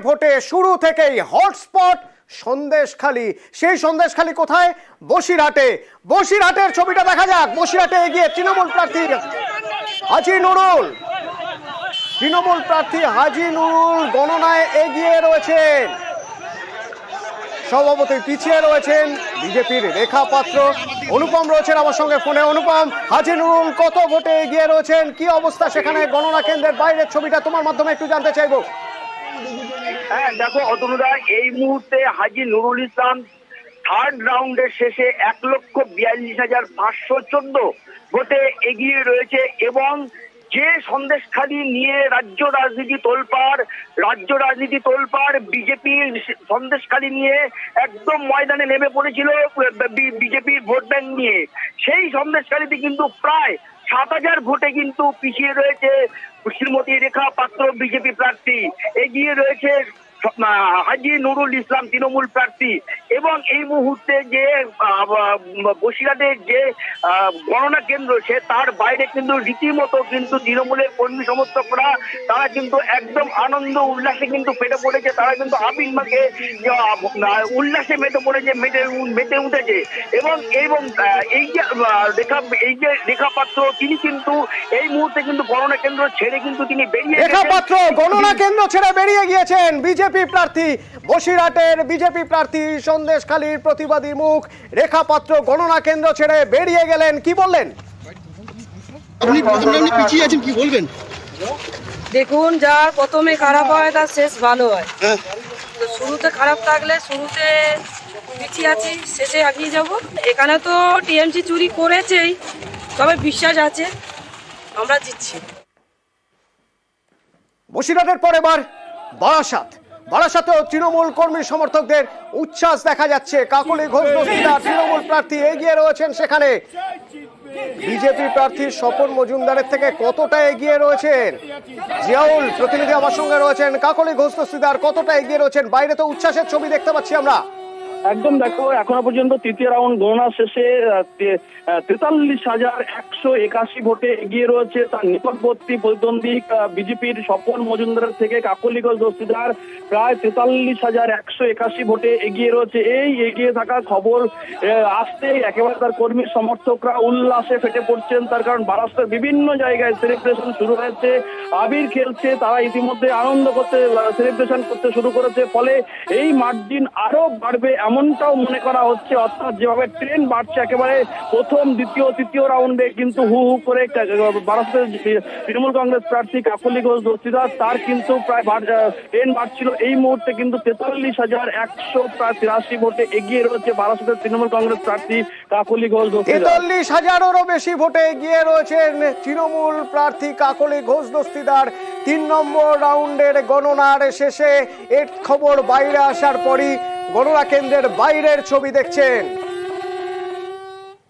ভোটে শুরু থেকেই হটস্পট সন্দেশখালী। সেই সন্দেশখালী কোথায়? বসিরহাটে। বসিরহাটের ছবিটা দেখা যাক। বসিরহাটে এগিয়ে তৃণমূল প্রার্থী হাজি নুরুল। তৃণমূল প্রার্থী হাজি নুরুল গণনায় এগিয়ে রয়েছেন, সভাপতি পিছিয়ে রয়েছেন বিজেপির রেখা পাত্র। অনুপম রয়েছেন আমার সঙ্গে ফোনে। অনুপম, হাজি নুরুল কত ভোটে এগিয়ে রয়েছেন, কি অবস্থা সেখানে গণনা কেন্দ্রের বাইরের ছবিটা তোমার মাধ্যমে একটু জানতে চাইবো। হ্যাঁ দেখো অতনুদা, এই মুহূর্তে হাজি নুরুল ইসলাম থার্ড রাউন্ডের শেষে 1,42,514 ভোটে এগিয়ে রয়েছে এবং যে সন্দেশখালী নিয়ে রাজ্য রাজনীতি তোলপাড় বিজেপির সন্দেশখালী নিয়ে একদম ময়দানে নেমে পড়েছিল বিজেপির ভোট ব্যাংক নিয়ে। সেই সন্দেশখালীতে কিন্তু প্রায় 7,000 ভোটে কিন্তু পিছিয়ে রয়েছে শ্রীমতী রেখা পাত্র বিজেপি প্রার্থী। এগিয়ে রয়েছে হাজি নুরুল ইসলাম তৃণমূল প্রার্থী। এবং এই মুহূর্তে যে বসিরহাটের যে গণনা কেন্দ্র সে তার বাইরে কিন্তু রীতিমতো কিন্তু তৃণমূলের কর্মী সমর্থকরা তারা কিন্তু একদম আনন্দ উল্লাসে কিন্তু ফেটে পড়েছে। তারা কিন্তু আবির মাকে উল্লাসে মেতে উঠেছে। এবং এই যে রেখা পাত্র তিনি কিন্তু এই মুহূর্তে কিন্তু গণনা কেন্দ্র ছেড়ে কিন্তু তিনি বেরিয়ে রেখা পাত্র গণনা কেন্দ্র ছেড়ে বেরিয়ে গিয়েছেন। বিজেপি প্রার্থী, বসিরহাটের বিজেপি প্রার্থী, সন্দেশখালীর প্রতিবাদী মুখ রেখা পাত্র গণনা কেন্দ্র ছেড়ে বেরিয়ে গেলেন। কি বললেন? আপনি পিছিয়ে আছেন, কি বলবেন? দেখুন, যার প্রথমে খারাপ হয় তার শেষ ভালো হয়। তো শুরুতে খারাপ থাকলে শুরুতে পিছিয়ে আছি, শেষে এগিয়ে যাব। এখানে তো টিএমসি চুরি করেছেই, তবে বিশ্বাস আছে আমরা জিতছি। বসিরহাটের পর এবার বারাসাতেও তৃণমূল কর্মী সমর্থকদের উচ্ছ্বাস দেখা যাচ্ছে। কাকলি ঘোষ দস্তিদার তৃণমূল প্রার্থী এগিয়ে রয়েছেন সেখানে। বিজেপি প্রার্থী স্বপন মজুমদারের থেকে কতটা এগিয়ে রয়েছেন? জিয়াউল প্রতিনিধি আমার সঙ্গে রয়েছেন। কাকলি ঘোষ দস্তিদার কতটা এগিয়ে রয়েছেন? বাইরে তো উচ্ছ্বাসের ছবি দেখতে পাচ্ছি আমরা। একদম দেখো, এখনো পর্যন্ত তৃতীয় রাউন্ড গণনা শেষে 43,181 ভোটে এগিয়ে রয়েছে তার নিকটবর্তী প্রতিদ্বন্দ্বী বিজেপির স্বপন মজুমদারের থেকে কাকলি ঘোষ দস্তিদার প্রায় 43,181 ভোটে এগিয়ে রয়েছে। এই এগিয়ে থাকার খবর আসতেই একেবারে তার কর্মী সমর্থকরা উল্লাসে ফেটে পড়ছেন। তার কারণ বারাসাতের বিভিন্ন জায়গায় সেলিব্রেশন শুরু হয়েছে, আবির খেলছে, তারা ইতিমধ্যে আনন্দ করতে সেলিব্রেশন করতে শুরু করেছে। ফলে এই মার্জিন আরো বাড়বে এমনটাও মনে করা হচ্ছে। অর্থাৎ যেভাবে ট্রেন বাড়ছে একেবারে প্রথম, দ্বিতীয়, তৃতীয় রাউন্ডে কিন্তু হু হু করে বারাসাতের তৃণমূল কংগ্রেস প্রার্থী কাকলি ঘোষ দস্তিদার তার কিন্তু প্রায় ট্রেন বাড়ছিল। এই মুহূর্তে কিন্তু 43,183 ভোটে এগিয়ে রয়েছে বারাসাতের তৃণমূল কংগ্রেস প্রার্থী কাকলি ঘোষ দস্তিদার। 43,000-এরও বেশি ভোটে এগিয়ে রয়েছেন তৃণমূল প্রার্থী কাকলি ঘোষ দস্তিদার। 3 নম্বর রাউন্ডের গণনার শেষে এর খবর বাইরে আসার পরই গণনা কেন্দ্রের বাইরের ছবি দেখছেন।